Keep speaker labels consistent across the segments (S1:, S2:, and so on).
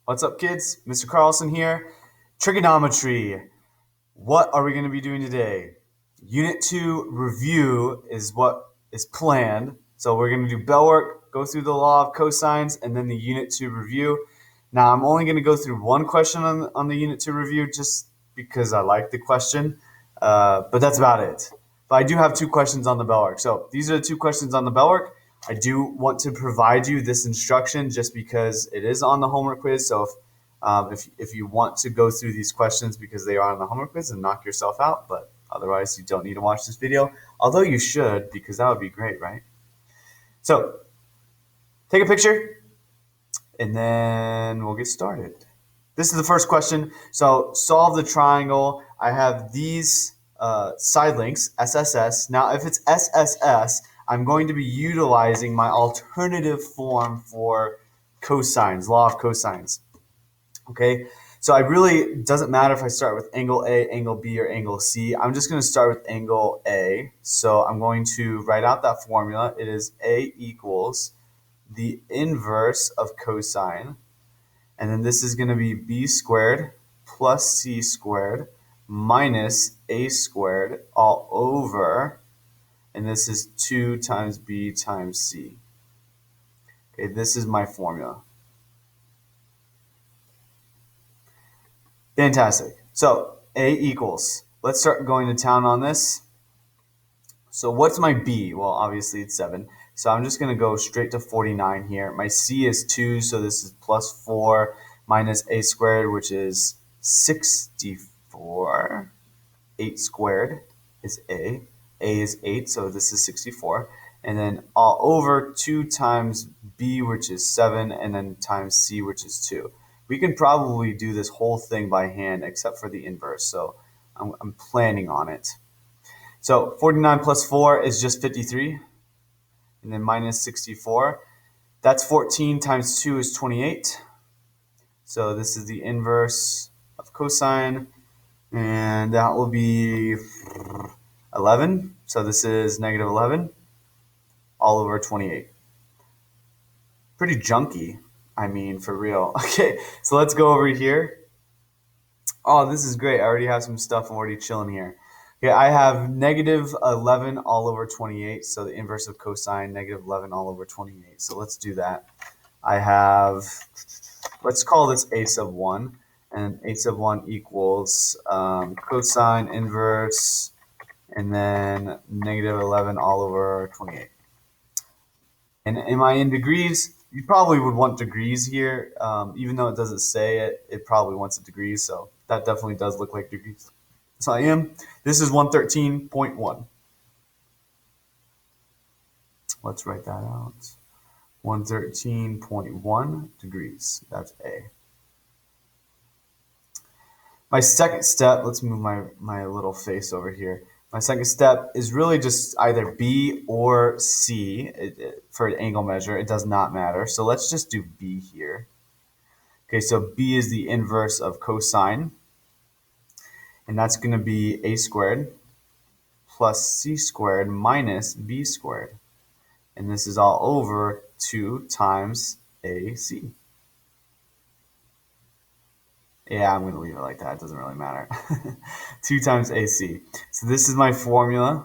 S1: What's up, kids? Mr. Carlson here. Trigonometry. What are we going to be doing today? Unit 2 review is what is planned. So we're going to do bell work, go through the law of cosines, and then the Unit 2 review. Now, I'm only going to go through one question on the Unit 2 review just because I like the question, but that's about it. But I do have two questions on the bell work. So these are the two questions on the bell work. I do want to provide you this instruction just because it is on the homework quiz. So if you want to go through these questions because they are on the homework quiz, and knock yourself out, but otherwise you don't need to watch this video. Although you should, because that would be great, right? So take a picture and then we'll get started. This is the first question. So solve the triangle. I have these side links, SSS. Now, if it's SSS, I'm going to be utilizing my alternative form for cosines, law of cosines. Okay, so I really doesn't matter if I start with angle A, angle B, or angle C. I'm just going to start with angle A. So I'm going to write out that formula. It is A equals the inverse of cosine. And then this is going to be B squared plus C squared minus A squared all over. And this is 2 times B times C. Okay, this is my formula. Fantastic. So A equals. Let's start going to town on this. So what's my B? Well, obviously it's 7. So I'm just going to go straight to 49 here. My C is 2, so this is plus 4 minus A squared, which is 64. 8 squared is A. A is 8, so this is 64. And then all over 2 times B, which is 7, and then times C, which is 2. We can probably do this whole thing by hand except for the inverse, so I'm planning on it. So 49 plus 4 is just 53, and then minus 64. That's 14 times 2 is 28. So this is the inverse of cosine, and that will be 11. So this is negative 11 all over 28. Pretty junky, I mean, for real. Okay, so let's go over here. Oh, this is great. I already have some stuff. I'm already chilling here. Okay, I have negative 11 all over 28. So the inverse of cosine, negative 11 all over 28. So let's do that. I have, let's call this a sub 1. And a sub 1 equals cosine inverse, and then negative 11 all over 28. And am I in degrees? You probably would want degrees here. Even though it doesn't say it, it probably wants it degrees. So that definitely does look like degrees. So I am. This is 113.1. Let's write that out. 113.1 degrees. That's A. My second step, let's move my little face over here. My second step is really just either B or C for an angle measure. It does not matter. So let's just do B here. Okay, so B is the inverse of cosine. And that's going to be A squared plus C squared minus B squared. And this is all over 2 times AC. Yeah, I'm going to leave it like that. It doesn't really matter. 2 times AC. So this is my formula.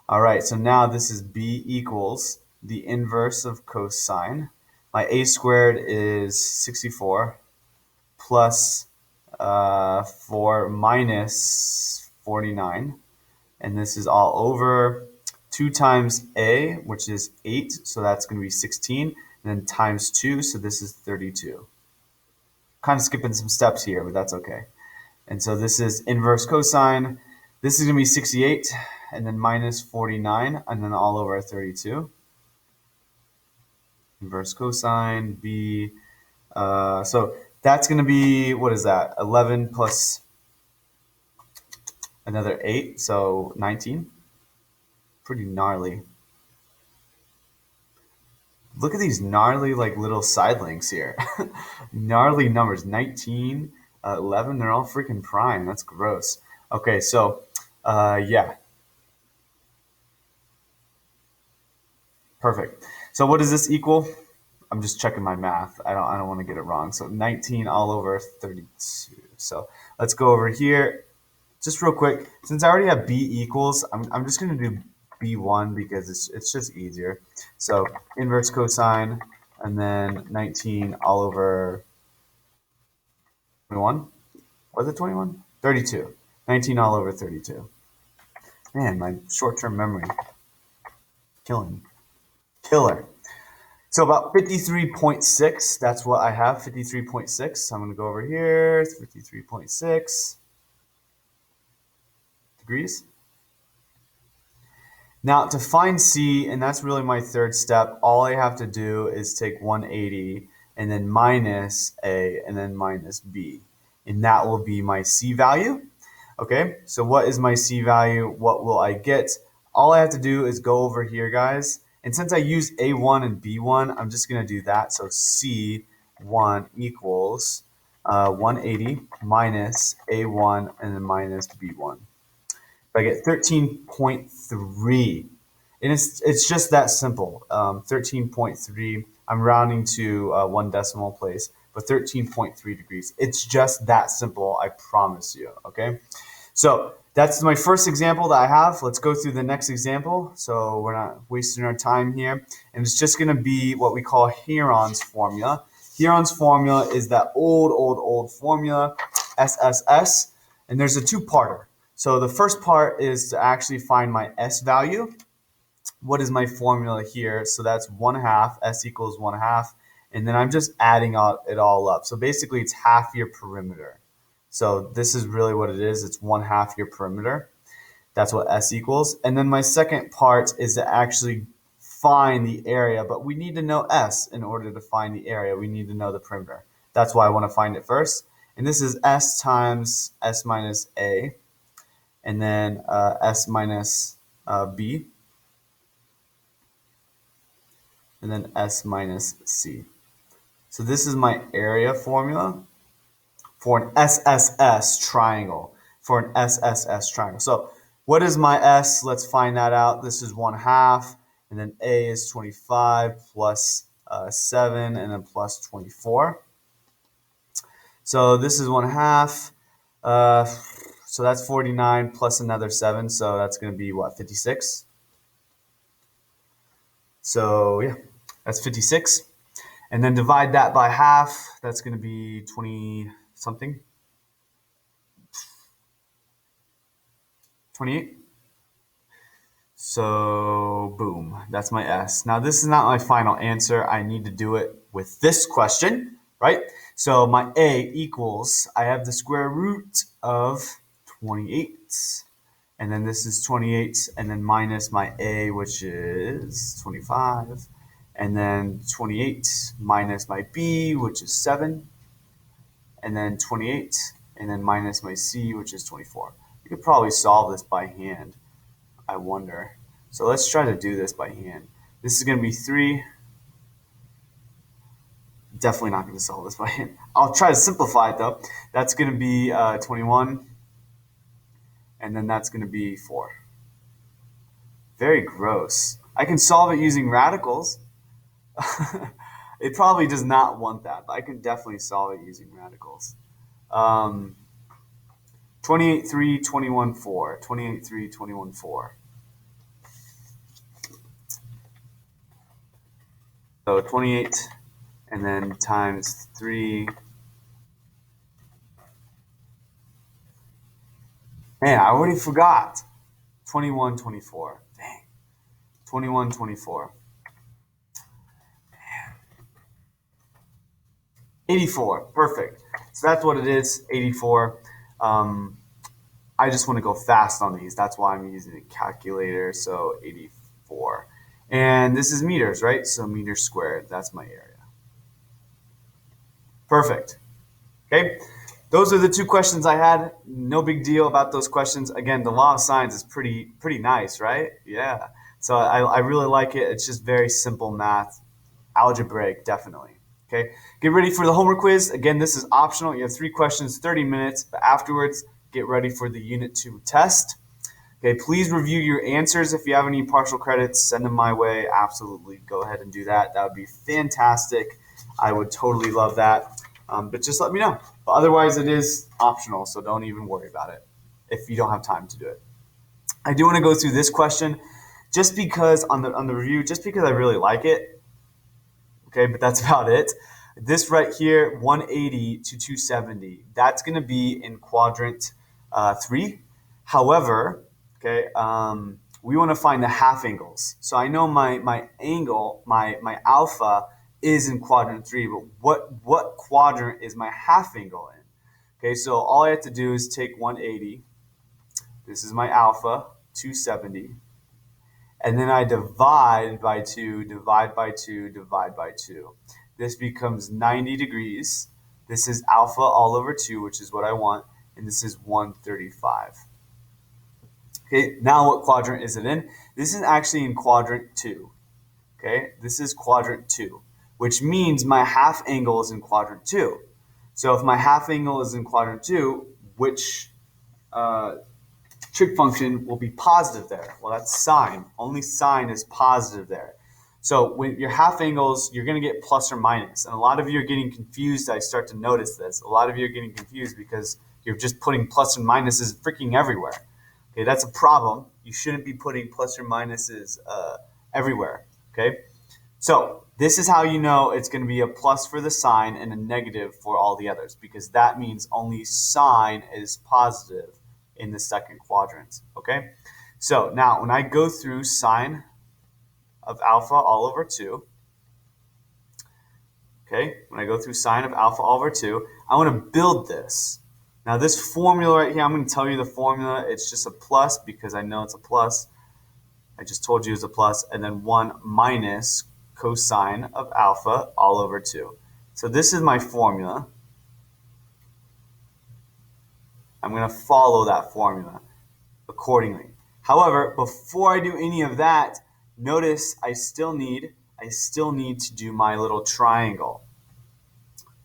S1: All right, so now this is B equals the inverse of cosine. My A squared is 64 plus 4 minus 49. And this is all over 2 times A, which is 8. So that's going to be 16. And then times 2, so this is 32. Kind of skipping some steps here, but that's okay. And so this is inverse cosine. This is going to be 68, and then minus 49, and then all over 32. Inverse cosine, B. So that's going to be, what is that? 11 plus another 8, so 19. Pretty gnarly. Look at these gnarly, like, little side links here. Gnarly numbers. 19, 11, they're all freaking prime. That's gross. Okay, so, yeah. Perfect. So what does this equal? I'm just checking my math. I don't want to get it wrong. So 19 all over 32. So let's go over here. Just real quick, since I already have b equals, I'm just going to do b1 because it's just easier. So inverse cosine, and then 19 all over 21. Was it 21? 32. 19 all over 32. Man, my short-term memory. Killing. Killer. So about 53.6, that's what I have, 53.6. I'm going to go over here, 53.6 degrees. Now to find C, and that's really my third step, all I have to do is take 180 and then minus A and then minus B. And that will be my C value. Okay, so what is my C value? What will I get? All I have to do is go over here, guys. And since I use A1 and B1, I'm just going to do that. So C1 equals 180 minus A1 and then minus B1. I get 13.3. And it's just that simple. 13.3. I'm rounding to one decimal place, but 13.3 degrees. It's just that simple, I promise you, okay? So that's my first example that I have. Let's go through the next example so we're not wasting our time here. And it's just going to be what we call Heron's formula. Heron's formula is that old formula, SSS, and there's a two-parter. So the first part is to actually find my S value. What is my formula here? So that's 1/2, S equals 1/2, and then I'm just adding it all up. So basically it's half your perimeter. So this is really what it is. It's 1/2 your perimeter. That's what S equals. And then my second part is to actually find the area, but we need to know S in order to find the area. We need to know the perimeter. That's why I want to find it first. And this is S times S minus A, and then S minus B, and then S minus C. So this is my area formula for an SSS triangle. So what is my S? Let's find that out. This is 1/2, and then A is 25 plus 7, and then plus 24. So this is 1/2. So that's 49 plus another 7. So that's going to be what, 56? So yeah, that's 56. And then divide that by half. That's going to be 20 something. 28. So boom, that's my S. Now this is not my final answer. I need to do it with this question, right? So my A equals, I have the square root of 28. And then this is 28, and then minus my A, which is 25. And then 28 minus my B, which is 7. And then 28, and then minus my C, which is 24. You could probably solve this by hand, I wonder. So let's try to do this by hand. This is going to be 3. Definitely not going to solve this by hand. I'll try to simplify it though. That's going to be 21, and then that's going to be 4. Very gross. I can solve it using radicals. It probably does not want that, but I can definitely solve it using radicals. 28, 3, 21, 4. 28, 3, 21, 4. So 28, and then times 3. Man, I already forgot. 21, 24. Dang. 21, 24. 84. Perfect. So that's what it is, 84. I just want to go fast on these. That's why I'm using a calculator. So 84. And this is meters, right? So meters squared. That's my area. Perfect. Okay. Those are the two questions I had. No big deal about those questions. Again, the law of sines is pretty nice, right? Yeah. So I really like it. It's just very simple math. Algebraic, definitely. Okay. Get ready for the homework quiz. Again, this is optional. You have 3 questions, 30 minutes. But afterwards, get ready for the Unit 2 test. Okay, please review your answers. If you have any partial credits, send them my way. Absolutely, go ahead and do that. That would be fantastic. I would totally love that. But just let me know. But otherwise, it is optional, so don't even worry about it if you don't have time to do it. I do want to go through this question just because on the review, just because I really like it. Okay, but that's about it. This right here, 180 to 270, that's going to be in quadrant 3. However, okay, we want to find the half angles. So I know my angle, my alpha is in quadrant 3, but what quadrant is my half angle in? Okay, so all I have to do is take 180. This is my alpha, 270. And then I divide by 2, divide by 2, divide by 2. This becomes 90 degrees. This is alpha all over 2, which is what I want. And this is 135. Okay, now what quadrant is it in? This is actually in quadrant 2. Okay, this is quadrant 2, which means my half angle is in quadrant 2. So if my half angle is in quadrant 2, which trig function will be positive there? Well, that's sine. Only sine is positive there. So with your half angles, you're going to get plus or minus. And a lot of you are getting confused. I start to notice this. A lot of you are getting confused because you're just putting plus and minuses freaking everywhere. Okay, that's a problem. You shouldn't be putting plus or minuses everywhere. Okay, so this is how you know it's going to be a plus for the sine and a negative for all the others, because that means only sine is positive in the second quadrant. Okay, so now when I go through sine of alpha all over 2, okay, when I go through sine of alpha all over 2, I want to build this. Now this formula right here, I'm going to tell you the formula. It's just a plus because I know it's a plus. I just told you it's a plus, and then 1 minus cosine of alpha all over 2. So this is my formula. I'm going to follow that formula accordingly. However, before I do any of that, notice I still need to do my little triangle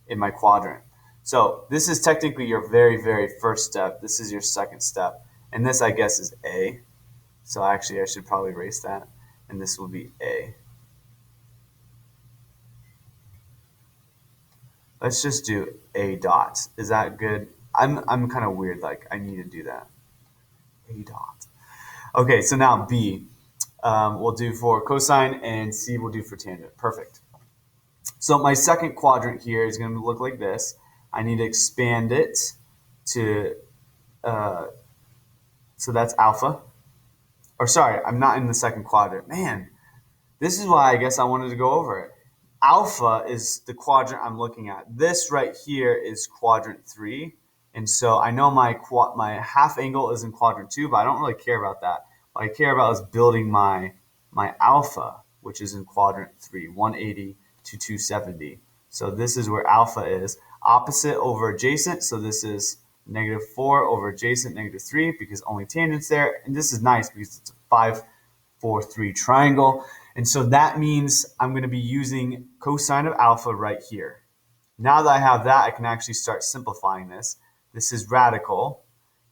S1: in my quadrant. So this is technically your very, very first step. This is your second step. And this, I guess, is A. So actually, I should probably erase that. And this will be A. Let's just do A dot. Is that good? I'm kind of weird. Like, I need to do that. A dot. Okay, so now B we'll do for cosine, and C we'll do for tangent. Perfect. So my second quadrant here is going to look like this. I need to expand it to, so that's alpha. Or sorry, I'm not in the second quadrant. Man, this is why I guess I wanted to go over it. Alpha is the quadrant I'm looking at. This right here is quadrant 3. And so I know my half angle is in quadrant 2, but I don't really care about that. What I care about is building my alpha, which is in quadrant 3, 180 to 270. So this is where alpha is. Opposite over adjacent, so this is -4 over adjacent, -3, because only tangent's there. And this is nice because it's a 5, 4, 3 triangle. And so that means I'm going to be using cosine of alpha right here. Now that I have that, I can actually start simplifying this. This is radical.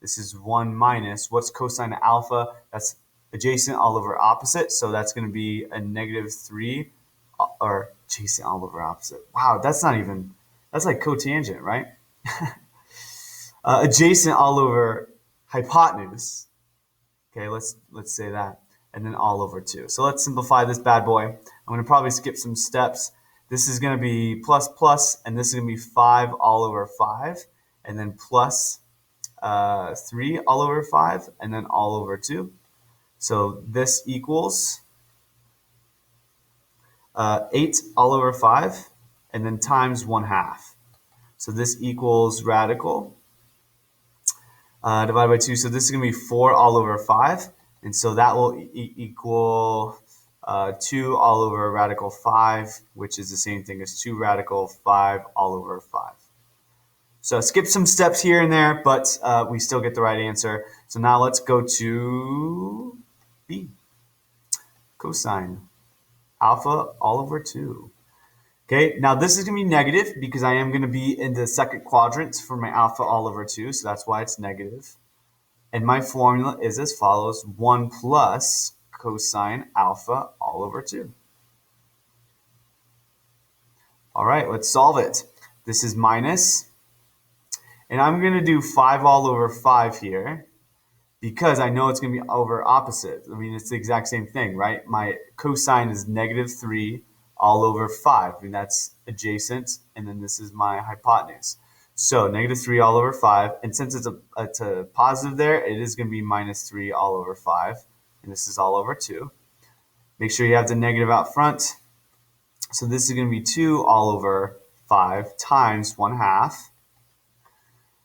S1: This is 1 minus. What's cosine of alpha? That's adjacent all over opposite. So that's going to be a -3, or adjacent all over opposite. Wow, that's not even, that's like cotangent, right? Adjacent all over hypotenuse. Okay, let's say that. And then all over 2. So let's simplify this bad boy. I'm going to probably skip some steps. This is going to be plus plus, and this is going to be 5 all over 5, and then plus 3 all over 5, and then all over 2. So this equals 8 all over 5, and then times 1/2. So this equals radical divided by 2. So this is going to be 4 all over 5. And so that will equal 2 all over radical 5, which is the same thing as 2 radical 5 all over 5. So skip some steps here and there, but we still get the right answer. So now let's go to B. Cosine alpha all over 2. Okay, now this is going to be negative because I am going to be in the second quadrant for my alpha all over 2, so that's why it's negative. And my formula is as follows: 1 plus cosine alpha all over 2. All right, let's solve it. This is minus, and I'm going to do 5 all over 5 here because I know it's going to be over opposite. I mean, it's the exact same thing, right? My cosine is negative 3 all over 5. I mean, that's adjacent, and then this is my hypotenuse. So negative 3 all over 5, and since it's a positive there, it is going to be minus 3 all over 5, and this is all over 2. Make sure you have the negative out front. So this is going to be 2 all over 5 times 1/2.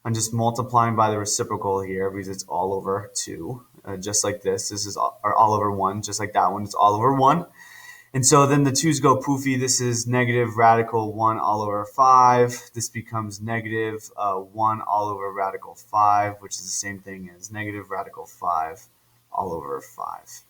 S1: I'm just multiplying by the reciprocal here because it's all over 2, just like this. This is all over 1, just like that one. It's all over 1. And so then the 2's go poofy. This is negative radical 1 all over 5. This becomes negative 1 all over radical 5, which is the same thing as negative radical 5 all over 5.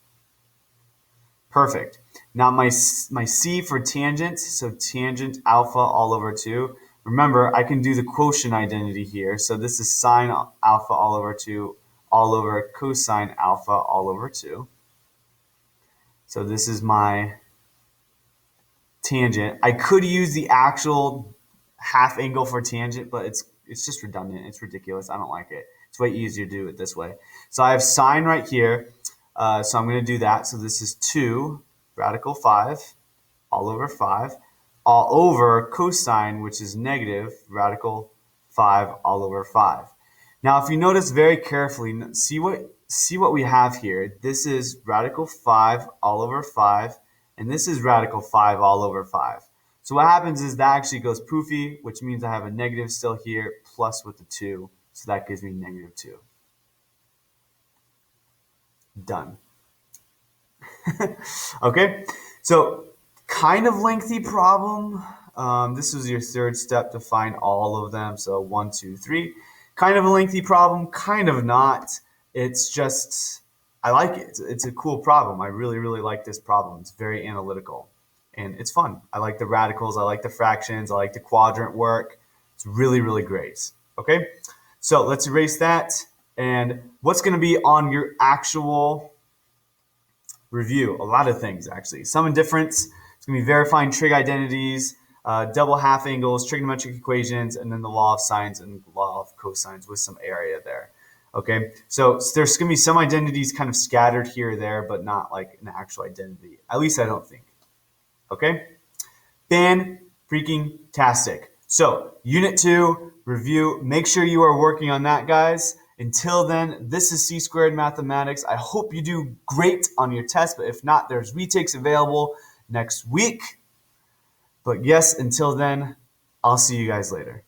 S1: Perfect. Now my C for tangent, so tangent alpha all over 2. Remember, I can do the quotient identity here. So this is sine alpha all over 2 all over cosine alpha all over 2. So this is my tangent. I could use the actual half angle for tangent, but it's just redundant. It's ridiculous. I don't like it. It's way easier to do it this way. So I have sine right here. So I'm going to do that. So this is 2 radical 5 all over 5 all over cosine, which is negative radical 5 all over 5. Now, if you notice very carefully, see what we have here. This is radical 5 all over 5, and this is radical 5 all over 5. So what happens is that actually goes poofy, which means I have a negative still here, plus with the 2. So that gives me negative 2. Done. Okay, so kind of lengthy problem. This was your third step to find all of them. So 1, 2, 3. Kind of a lengthy problem, kind of not. It's just, I like it. It's a cool problem. I really, really like this problem. It's very analytical and it's fun. I like the radicals. I like the fractions. I like the quadrant work. It's really, really great. Okay, so let's erase that. And what's going to be on your actual review? A lot of things, actually. Sum and difference. It's going to be verifying trig identities, double half angles, trigonometric equations, and then the law of sines and law of cosines with some area there. Okay, so there's going to be some identities kind of scattered here or there, but not like an actual identity. At least I don't think. Okay, fan-freaking-tastic. So Unit 2, review. Make sure you are working on that, guys. Until then, this is C Squared Mathematics. I hope you do great on your test, but if not, there's retakes available next week. But yes, until then, I'll see you guys later.